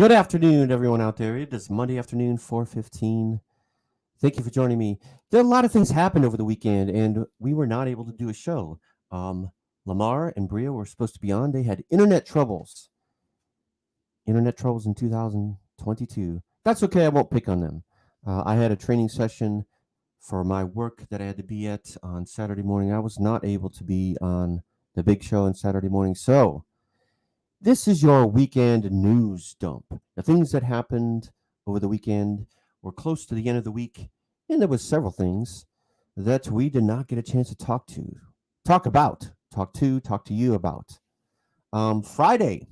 Good afternoon, everyone out there. It is Monday afternoon, 4:15. Thank you for joining me. There are a lot of things happened over the weekend, and we were not able to do a show. Um, Lamar and Bria were supposed to be on. They had internet troubles in 2022. That's okay. I won't pick on them. I had a training session for my work that I had to be at on Saturday morning. I was not able to be on the big show on Saturday morning. So, this is your weekend news dump. The things that happened over the weekend were close to the end of the week, and there was several things that we did not get a chance to talk to you about. Friday,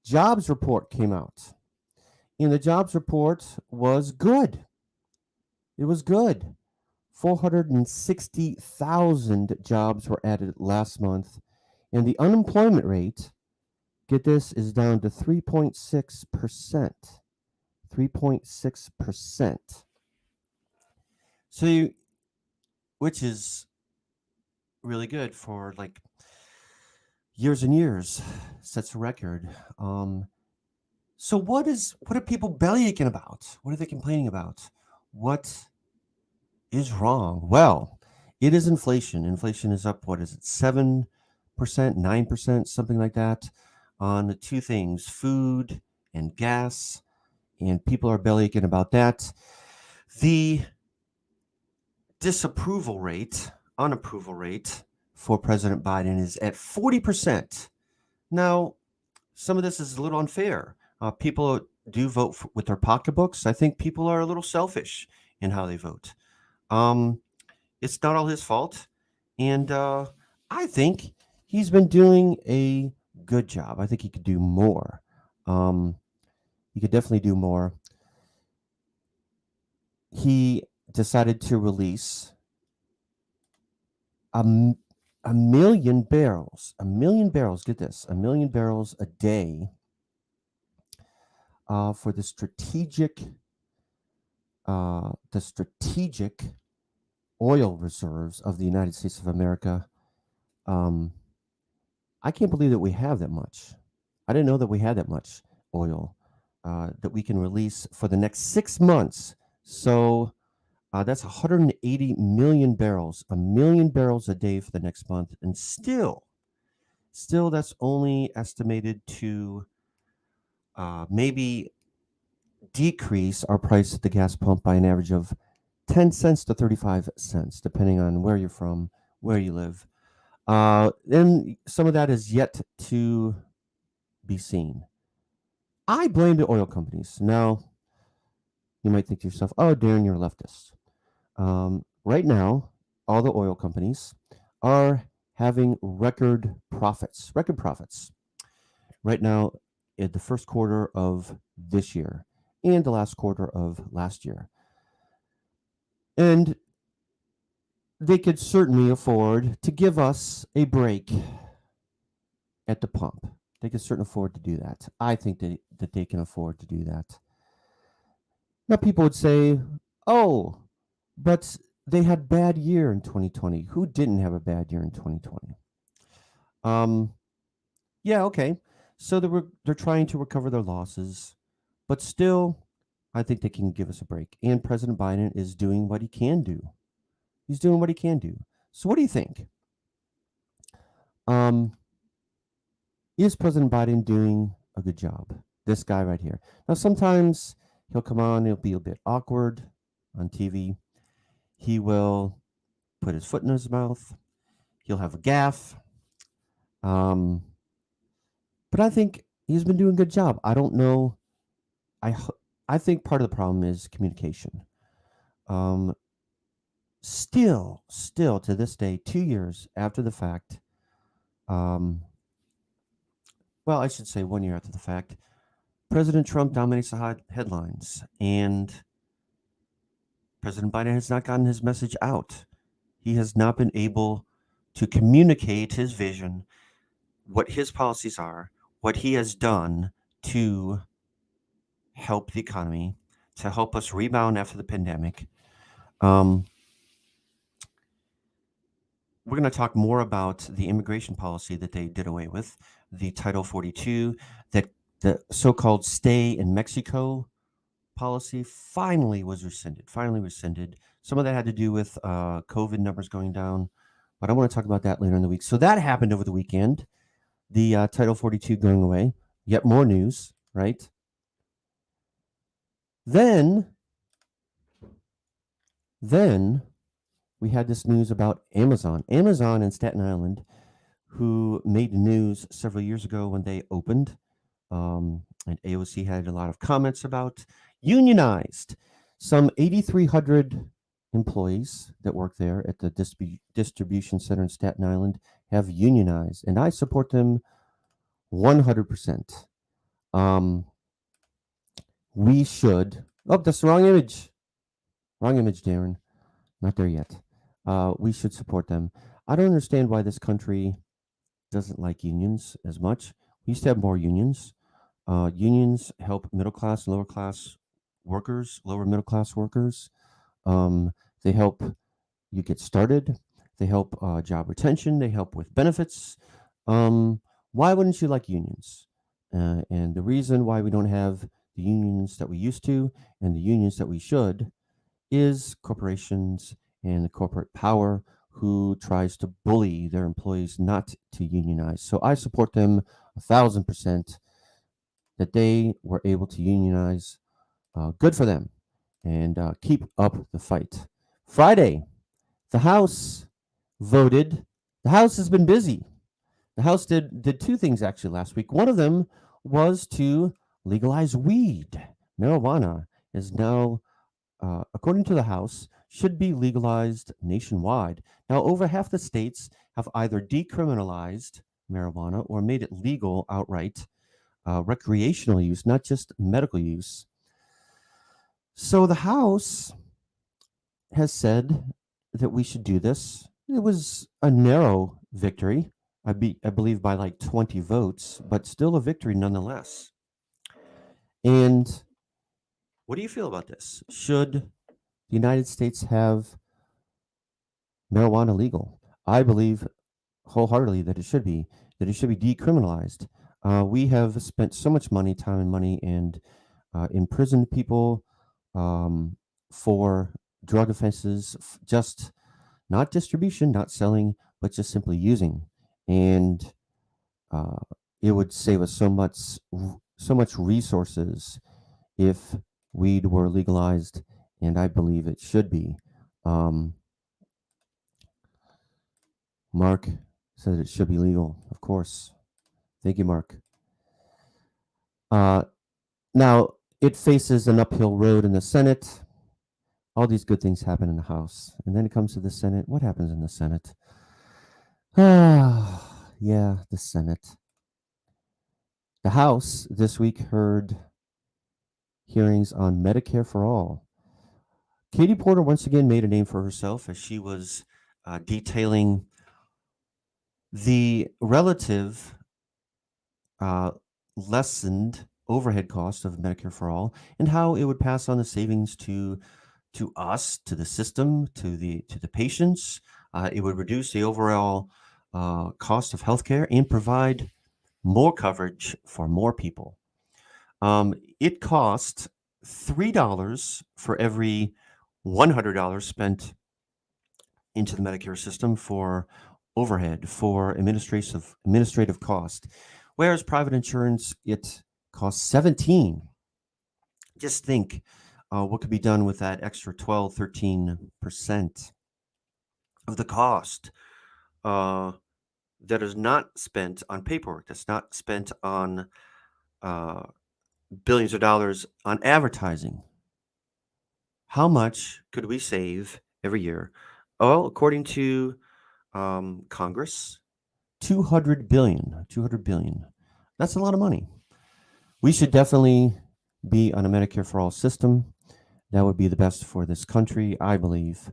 jobs report came out, and the jobs report was good. It was good. 460,000 jobs were added last month, and the unemployment rate, get this, is down to 3.6%. 3.6%. So, which is really good for like years and years. Sets a record. So what are people bellyaching about? What are they complaining about? What is wrong? Well, it is inflation. Inflation is up. What is it? 7%, 9%, something like that, on the two things: food and gas. And people are bellyaching about that. The unapproval rate for President Biden is at 40%. Now, some of this is a little unfair. People do vote with their pocketbooks. I think people are a little selfish in how they vote. It's not all his fault. And I think he's been doing a good job. I think he could do more. He could definitely do more. He decided to release a million barrels, get this, a million barrels a day for the strategic oil reserves of the United States of America. I can't believe that we have that much. I didn't know that we had that much oil that we can release for the next 6 months. So that's 180 million barrels, a million barrels a day for the next month. And still that's only estimated to maybe decrease our price at the gas pump by an average of 10 cents to 35 cents, depending on where you're from, where you live. And some of that is yet to be seen. I blame the oil companies. Now, you might think to yourself, oh, Darren, you're a leftist. Right now, all the oil companies are having record profits. Right now, in the first quarter of this year and the last quarter of last year. And they could certainly afford to give us a break at the pump. They could certainly afford to do that. I think that they can afford to do that. Now, people would say, oh, but they had bad year in 2020. Who didn't have a bad year in 2020? Yeah, okay. So they're trying to recover their losses, but still, I think they can give us a break. And President Biden is doing what he can do. He's doing what he can do. So what do you think? Is President Biden doing a good job? This guy right here. Now, sometimes he'll come on, he'll be a bit awkward on TV. He will put his foot in his mouth. He'll have a gaffe. But I think he's been doing a good job. I don't know. I think part of the problem is communication. Still to this day, 2 years after the fact, well, I should say 1 year after the fact, President Trump dominates the headlines, and President Biden has not gotten his message out. He has not been able to communicate his vision, what his policies are, what he has done to help the economy, to help us rebound after the pandemic. We're going to talk more about the immigration policy that they did away with, the Title 42 that the so-called stay in Mexico policy finally was rescinded. Finally rescinded. Some of that had to do with COVID numbers going down, but I want to talk about that later in the week. So that happened over the weekend. The Title 42 going away. Yet more news, right? Then we had this news about Amazon. Amazon in Staten Island, who made news several years ago when they opened, and AOC had a lot of comments about, unionized. Some 8,300 employees that work there at the distribution center in Staten Island have unionized, and I support them 100%. We should. Oh, that's the wrong image. Wrong image, Darren. Not there yet. We should support them. I don't understand why this country doesn't like unions as much. We used to have more unions. Unions help middle class and lower class workers, lower middle class workers. They help you get started. They help job retention. They help with benefits. Why wouldn't you like unions? And the reason why we don't have the unions that we used to and the unions that we should is corporations and the corporate power who tries to bully their employees not to unionize. So I support them 1,000% that they were able to unionize. Good for them, and keep up the fight. Friday, the House voted. The House has been busy. The House did two things actually last week. One of them was to legalize weed. Marijuana is now, according to the House, should be legalized nationwide. Now, over half the states have either decriminalized marijuana or made it legal outright, recreational use, not just medical use. So the House has said that we should do this. It was a narrow victory, I believe by like 20 votes, but still a victory nonetheless. And what do you feel about this? Should the United States have marijuana legal? I believe wholeheartedly that it should be decriminalized. We have spent so much money, time and money, and imprisoned people for drug offenses, just not distribution, not selling, but just simply using. And it would save us so much resources if weed were legalized, and I believe it should be. Mark said it should be legal, of course. Thank you, Mark. Now, it faces an uphill road in the Senate. All these good things happen in the House. And then it comes to the Senate. What happens in the Senate? Yeah, the Senate. The House this week heard hearings on Medicare for All. Katie Porter once again made a name for herself as she was detailing the relative lessened overhead cost of Medicare for All and how it would pass on the savings to us, to the system, to the patients. It would reduce the overall cost of healthcare and provide more coverage for more people. It cost $3 for every $100 spent into the Medicare system for overhead, for administrative cost, whereas private insurance, it costs 17. Just think what could be done with that extra 12, 13% of the cost that is not spent on paperwork, that's not spent on billions of dollars on advertising. How much could we save every year? Well, according to Congress, 200 billion. That's a lot of money. We should definitely be on a Medicare for All system. That would be the best for this country, I believe,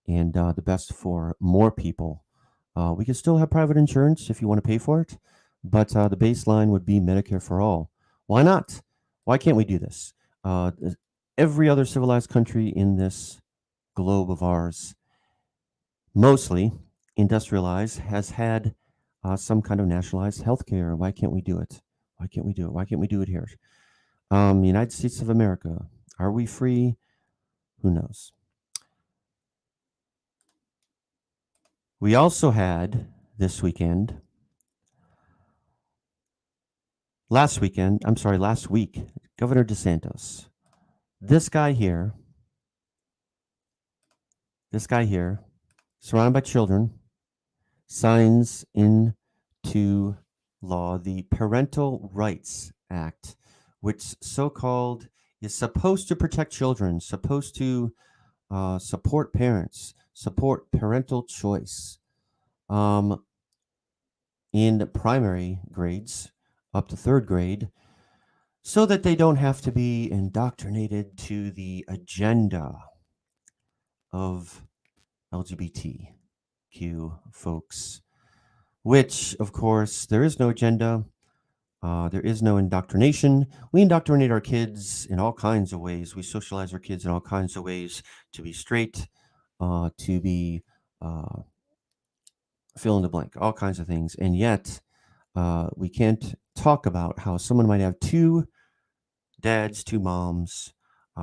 and the best for more people. We can still have private insurance if you want to pay for it, but the baseline would be Medicare for All. Why not? Why can't we do this? Every other civilized country in this globe of ours, mostly industrialized, has had some kind of nationalized healthcare. Why can't we do it? Why can't we do it? Why can't we do it here? United States of America. Are we free? Who knows? We also had this weekend, last week, Governor DeSantis. This guy here, surrounded by children, signs into law the Parental Rights Act, which so-called is supposed to protect children, supposed to support parents, support parental choice in primary grades up to third grade, so that they don't have to be indoctrinated to the agenda of LGBTQ folks, which, of course, there is no agenda. There is no indoctrination. We indoctrinate our kids in all kinds of ways. We socialize our kids in all kinds of ways to be straight, to be fill in the blank, all kinds of things. And yet, we can't talk about how someone might have two dads, two moms.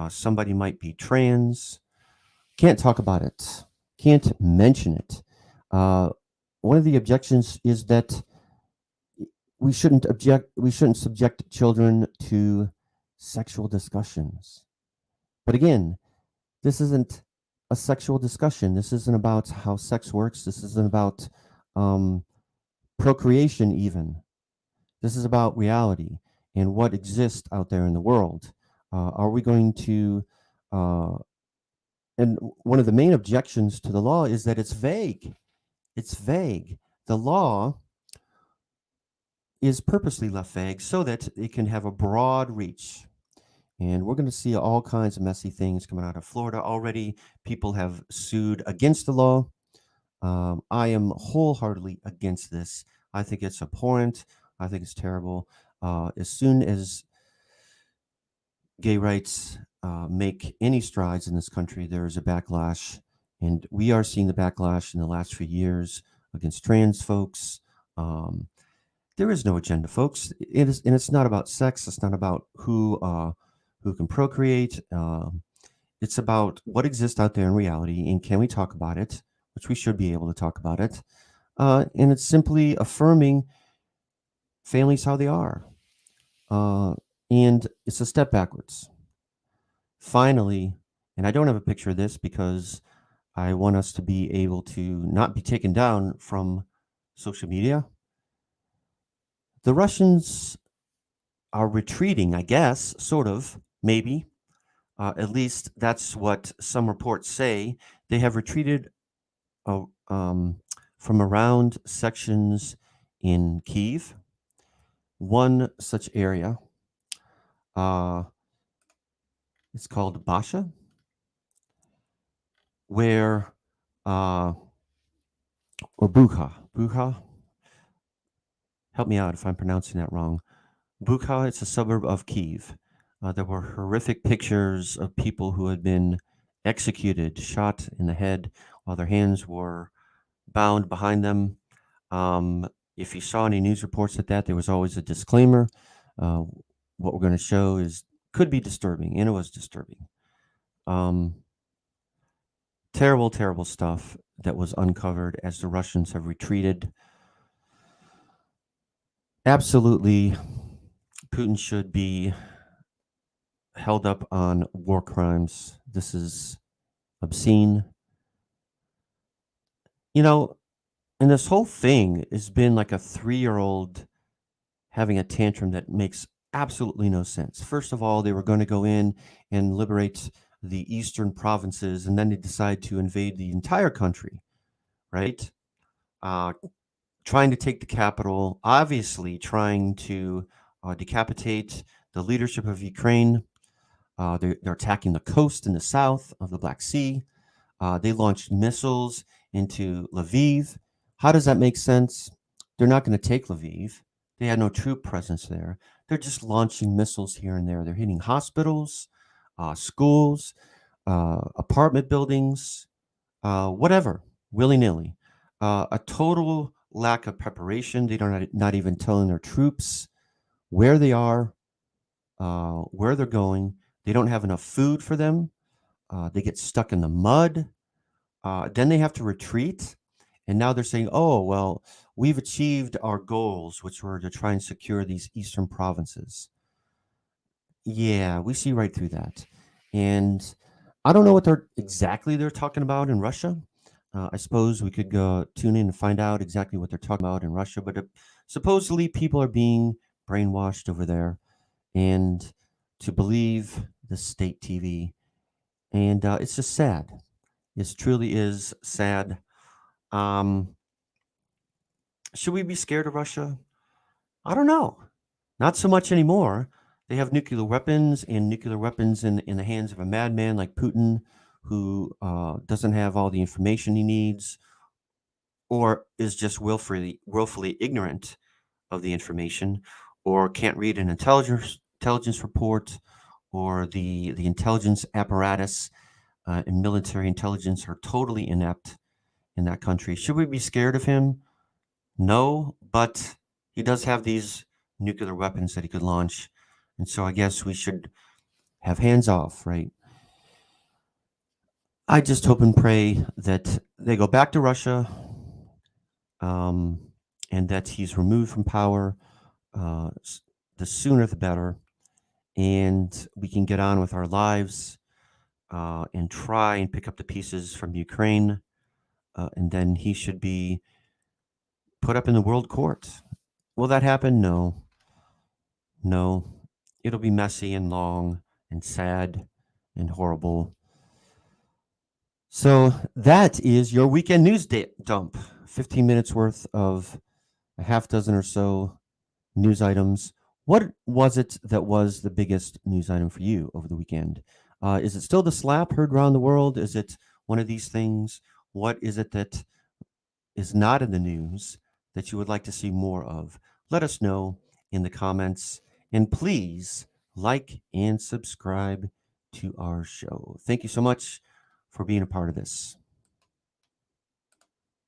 Somebody might be trans. Can't talk about it. Can't mention it. One of the objections is that we shouldn't subject children to sexual discussions. But again, this isn't a sexual discussion. This isn't about how sex works. This isn't about procreation even. This is about reality and what exists out there in the world. Are we going to and one of the main objections to the law is that it's vague. It's vague. The law is purposely left vague so that it can have a broad reach. And we're going to see all kinds of messy things coming out of Florida. Already, people have sued against the law. I am wholeheartedly against this. I think it's abhorrent. I think it's terrible. As soon as gay rights make any strides in this country, there is a backlash. And we are seeing the backlash in the last few years against trans folks. There is no agenda, folks. It is, and it's not about sex. It's not about who can procreate. It's about what exists out there in reality, and can we talk about it, which we should be able to talk about it. And it's simply affirming families how they are. And it's a step backwards. Finally, and I don't have a picture of this because I want us to be able to not be taken down from social media. The Russians are retreating, I guess, sort of, maybe. At least that's what some reports say. They have retreated from around sections in Kyiv. One such area, it's called Basha, where, or Bucha, help me out if I'm pronouncing that wrong. Bucha, it's a suburb of Kyiv. There were horrific pictures of people who had been executed, shot in the head while their hands were bound behind them. If you saw any news reports at that, there was always a disclaimer. What we're going to show could be disturbing, and it was disturbing. Terrible, terrible stuff that was uncovered as the Russians have retreated. Absolutely, Putin should be held up on war crimes. This is obscene. You know, and this whole thing has been like a 3-year-old having a tantrum that makes absolutely no sense. First of all, they were going to go in and liberate the eastern provinces, and then they decide to invade the entire country, right? Trying to take the capital, obviously trying to decapitate the leadership of Ukraine. They're attacking the coast in the south of the Black Sea. They launched missiles into Lviv. How does that make sense? They're not going to take Lviv. They had no troop presence there. They're just launching missiles here and there. They're hitting hospitals, schools, apartment buildings, whatever, willy-nilly. A total lack of preparation. They're not even telling their troops where they are, where they're going. They don't have enough food for them. They get stuck in the mud. Then they have to retreat. And now they're saying, oh, well, we've achieved our goals, which were to try and secure these eastern provinces. Yeah, we see right through that. And I don't know what they're talking about in Russia. I suppose we could go tune in and find out exactly what they're talking about in Russia. But supposedly people are being brainwashed over there and to believe the state TV. And it's just sad. It truly is sad. Um, should we be scared of Russia? I don't know. Not so much anymore. They have nuclear weapons and nuclear weapons in the hands of a madman like Putin who doesn't have all the information he needs or is just willfully ignorant of the information or can't read an intelligence report or the intelligence apparatus and military intelligence are totally inept in that country. Should we be scared of him? No, but he does have these nuclear weapons that he could launch. And so I guess we should have hands off, right? I just hope and pray that they go back to Russia um, and that he's removed from power. The sooner the better. And we can get on with our lives and try and pick up the pieces from Ukraine. And then he should be put up in the world court. Will that happen? No. No. It'll be messy and long and sad and horrible. So that is your weekend news dump. 15 minutes worth of a half dozen or so news items. What was it that was the biggest news item for you over the weekend? Is it still the slap heard around the world? Is it one of these things? What is it that is not in the news that you would like to see more of? Let us know in the comments. And please like and subscribe to our show. Thank you so much for being a part of this.